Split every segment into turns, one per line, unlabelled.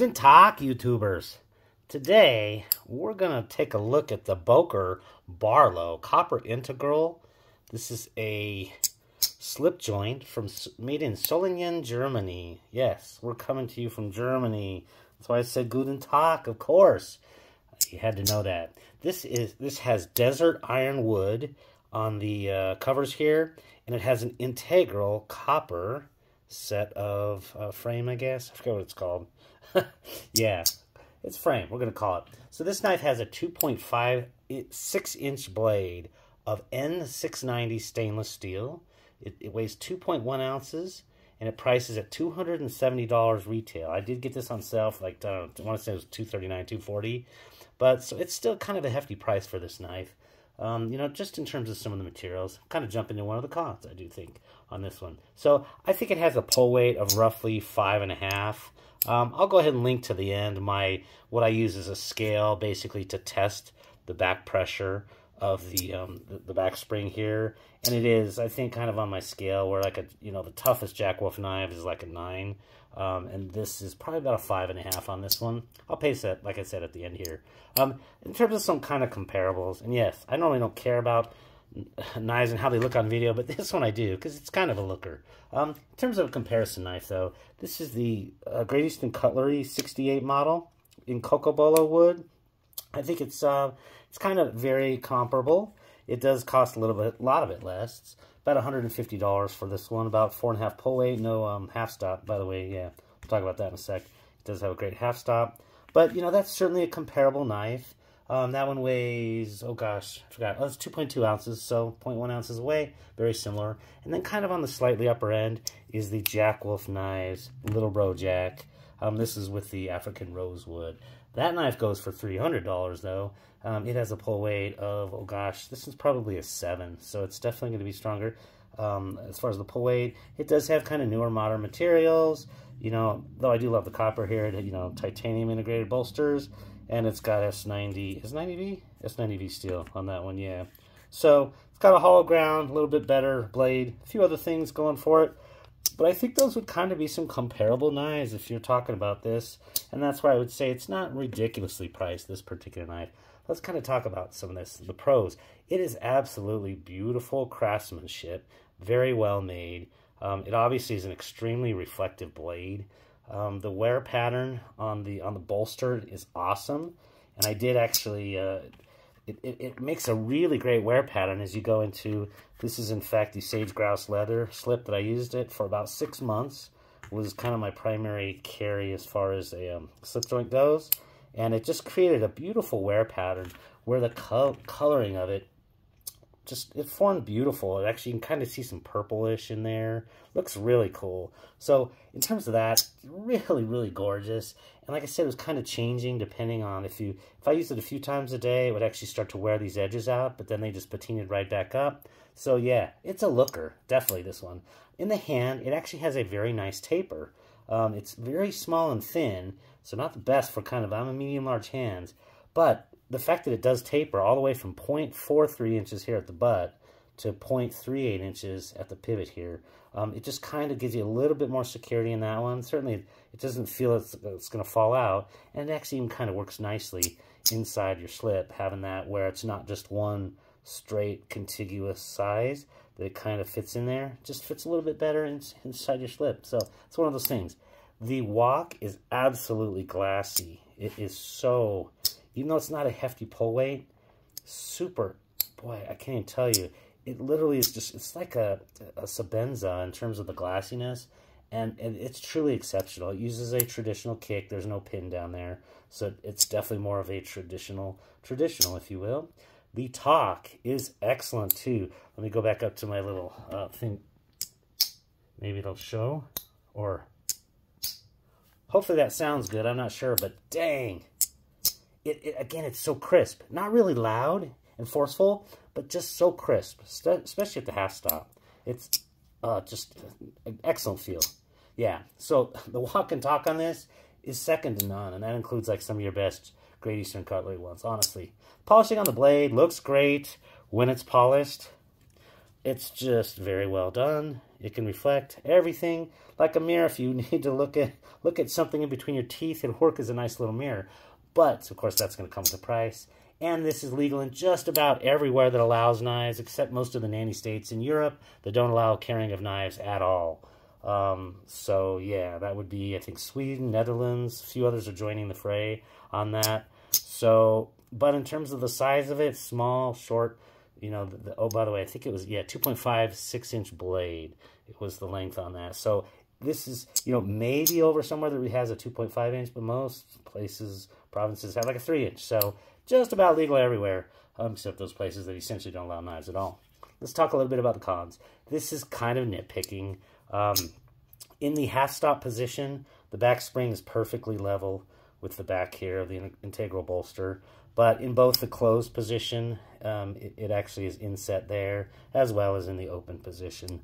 Guten Tag, YouTubers. Today, we're going to take a look at the Boker Barlow Copper Integral. This is a slip joint made in Solingen, Germany. Yes, we're coming to you from Germany. That's why I said Guten Tag, of course. You had to know that. This has desert ironwood on the covers here, and it has an integral copper set of frame, I guess. I forget what it's called. Yeah, it's frame, we're going to call it. So this knife has a 2.5 6-inch blade of N690 stainless steel. It weighs 2.1 ounces, and it prices at $270 retail. I did get this on sale for like, I want to say it was $239, $240. But so it's still kind of a hefty price for this knife. You know, just in terms of some of the materials, kind of jump into one of the cons, I do think, on this one. So I think it has a pull weight of roughly 5.5. I'll go ahead and link to the end what I use as a scale, basically to test the back pressure of the back spring here. And it is, I think, kind of on my scale where like the toughest Jack Wolf knife is like a 9. And this is probably about a 5.5 on this one. I'll paste that, like I said, at the end here. In terms of some kind of comparables, and yes, I normally don't care about knives and how they look on video, but this one I do, because it's kind of a looker. In terms of a comparison knife, though, this is the Great Eastern Cutlery 68 model in cocobolo wood. I think it's kind of very comparable. It does cost a lot of it less. It's about $150 for this one, about 4.5 pull weight, no half stop, by the way. Yeah, we'll talk about that in a sec. It does have a great half stop, but you know, that's certainly a comparable knife. That one weighs, oh gosh, I forgot. Oh, it's 2.2 ounces, so 0.1 ounces away, very similar. And then kind of on the slightly upper end is the Jack Wolf Knives Little Bro Jack. This is with the African rosewood. That knife goes for $300 though. It has a pull weight of, oh gosh, this is probably a 7, so it's definitely going to be stronger. As far as the pull weight, it does have kind of newer modern materials, you know, though I do love the copper here, you know, titanium integrated bolsters, and it's got S90, S90V? S90V steel on that one, yeah. So it's got a hollow ground, a little bit better blade, a few other things going for it. But I think those would kind of be some comparable knives if you're talking about this. And that's why I would say it's not ridiculously priced, this particular knife. Let's kind of talk about some of this, the pros. It is absolutely beautiful craftsmanship, very well made. It obviously is an extremely reflective blade. The wear pattern on the bolster is awesome. And I did actually... It makes a really great wear pattern as you go into, this is in fact the sage grouse leather slip that I used it for about 6 months. It was kind of my primary carry as far as a slip joint goes. And it just created a beautiful wear pattern where the coloring of it, it formed beautiful. It actually, you can kind of see some purplish in there. Looks really cool. So in terms of that, really, really gorgeous. And like I said, it was kind of changing depending on if I used it a few times a day, it would actually start to wear these edges out, but then they just patinaed right back up. So yeah, it's a looker, definitely this one. In the hand, it actually has a very nice taper. It's very small and thin, so not the best for kind of, I'm a medium-large hands, but the fact that it does taper all the way from 0.43 inches here at the butt to 0.38 inches at the pivot here, it just kind of gives you a little bit more security in that one. Certainly, it doesn't feel it's going to fall out, and it actually even kind of works nicely inside your slip, having that where it's not just one straight contiguous size, that it kind of fits in there. It just fits a little bit better inside your slip. So it's one of those things. The walk is absolutely glassy. It is so... Even though it's not a hefty pull weight, super, boy, I can't even tell you. It literally is just, it's like a Sabenza in terms of the glassiness, and it's truly exceptional. It uses a traditional kick. There's no pin down there, so it's definitely more of a traditional, if you will. The talk is excellent, too. Let me go back up to my little thing. Maybe it'll show, or hopefully that sounds good. I'm not sure, but dang. Again, it's so crisp. Not really loud and forceful, but just so crisp, especially at the half stop. It's just an excellent feel. Yeah, so the walk and talk on this is second to none, and that includes like some of your best Great Eastern Cutlery ones, honestly. Polishing on the blade looks great when it's polished, It's just very well done. It can reflect everything like a mirror. If you need to look at something in between your teeth, it'll work as a nice little mirror. But, of course, that's going to come with a price. And this is legal in just about everywhere that allows knives, except most of the nanny states in Europe that don't allow carrying of knives at all. So, yeah, that would be, I think, Sweden, Netherlands. A few others are joining the fray on that. So, but in terms of the size of it, small, short, you know, oh, by the way, I think it was, yeah, 2.5, 6-inch blade. It was the length on that. So this is, you know, maybe over somewhere that has a 2.5-inch, but most places, provinces have like a 3-inch. So just about legal everywhere, except those places that essentially don't allow knives at all. Let's talk a little bit about the cons. This is kind of nitpicking. In the half-stop position, the back spring is perfectly level with the back here of the integral bolster. But in both the closed position, it actually is inset there, as well as in the open position.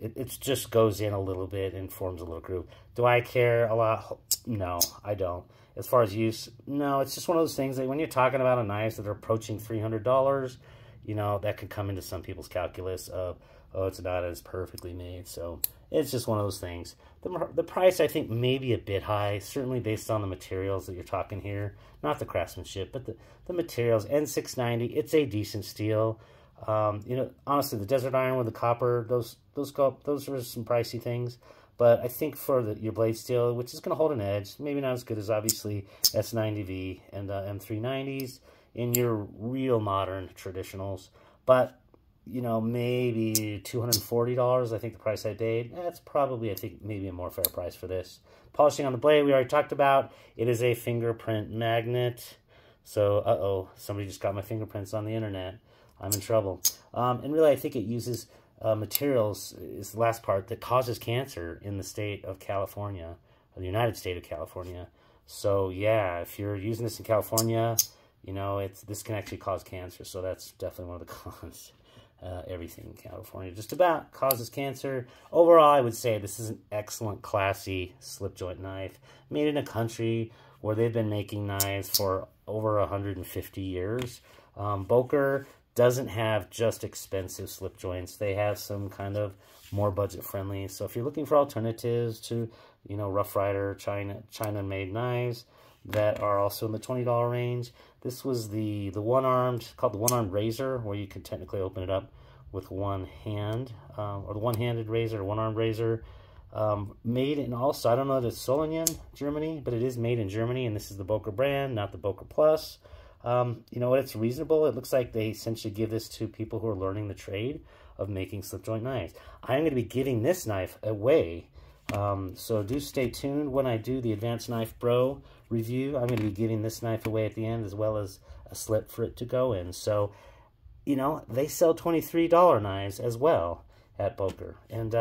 It just goes in a little bit and forms a little groove. Do I care a lot? No, I don't. As far as use, no, it's just one of those things that when you're talking about a knives that are approaching $300, you know, that could come into some people's calculus of, oh, it's not as perfectly made. So it's just one of those things. The price, I think, may be a bit high, certainly based on the materials that you're talking here. Not the craftsmanship, but the materials. N690, it's a decent steel. You know, honestly, the desert iron with the copper, those are some pricey things. But I think for your blade steel, which is going to hold an edge, maybe not as good as, obviously, S90V and M390s in your real modern traditionals. But you know, maybe $240, I think the price I paid. That's probably, I think, maybe a more fair price for this. Polishing on the blade, we already talked about. It is a fingerprint magnet. So, uh-oh, somebody just got my fingerprints on the internet. I'm in trouble. And really, I think it uses materials, is the last part, that causes cancer in the state of California, or the United States of California. So, yeah, if you're using this in California, you know, this can actually cause cancer. So that's definitely one of the cons. Everything in California just about causes cancer. Overall, I would say this is an excellent, classy slip joint knife made in a country where they've been making knives for over 150 years. Boker doesn't have just expensive slip joints. They have some kind of more budget-friendly. So if you're looking for alternatives to, you know, Rough Rider, China-made knives that are also in the $20 range, this was the one-armed, called the one-armed razor, where you can technically open it up with one hand, or the one-handed razor, or one-armed razor. Made in also, I don't know if it's Solingen Germany, but it is made in Germany, and this is the Boker brand, not the Boker Plus. You know what, it's reasonable. It looks like they essentially give this to people who are learning the trade of making slip joint knives. I'm going to be giving this knife away. So do stay tuned when I do the Advanced Knife Bro review. I'm going to be giving this knife away at the end, as well as a slip for it to go in. So, you know, they sell $23 knives as well at Boker. And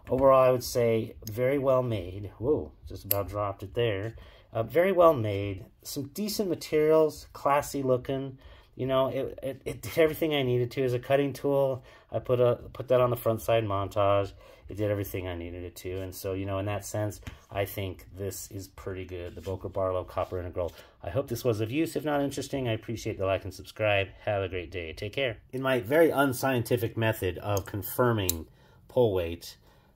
overall, I would say very well made. Whoa, just about dropped it there. Very well made. Some decent materials, classy looking. You know, it did everything I needed to as a cutting tool. I put that on the front side montage. It did everything I needed it to. And so, you know, in that sense, I think this is pretty good. The Boker Barlow Copper Integral. I hope this was of use. If not interesting, I appreciate the like and subscribe. Have a great day. Take care. In my very unscientific method of confirming pull weight,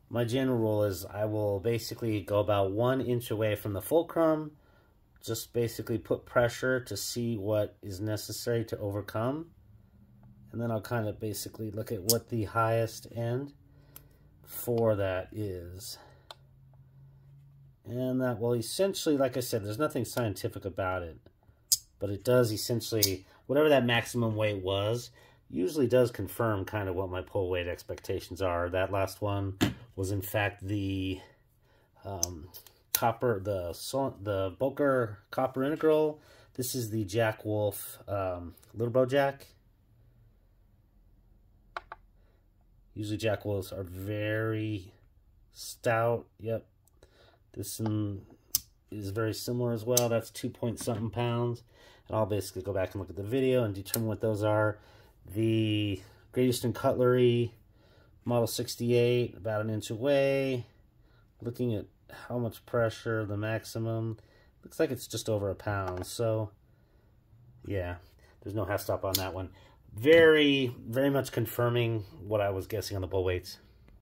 my general rule is I will basically go about 1 inch away from the fulcrum. Just basically put pressure to see what is necessary to overcome. And then I'll kind of basically look at what the highest end for that is. And that will essentially, like I said, there's nothing scientific about it. But it does essentially, whatever that maximum weight was, usually does confirm kind of what my pull weight expectations are. That last one was in fact the the Boker Copper Integral. This is the Jack Wolf Little Bro Jack. Usually Jack Wolves are very stout. Yep. This one is very similar as well. That's 2-point-something pounds. And I'll basically go back and look at the video and determine what those are. The Great Eastern Cutlery Model 68, about 1 inch away. Looking at how much pressure, the maximum. Looks like it's just over 1 pound. So, yeah, there's no half stop on that one. very much confirming what I was guessing on the bull weights.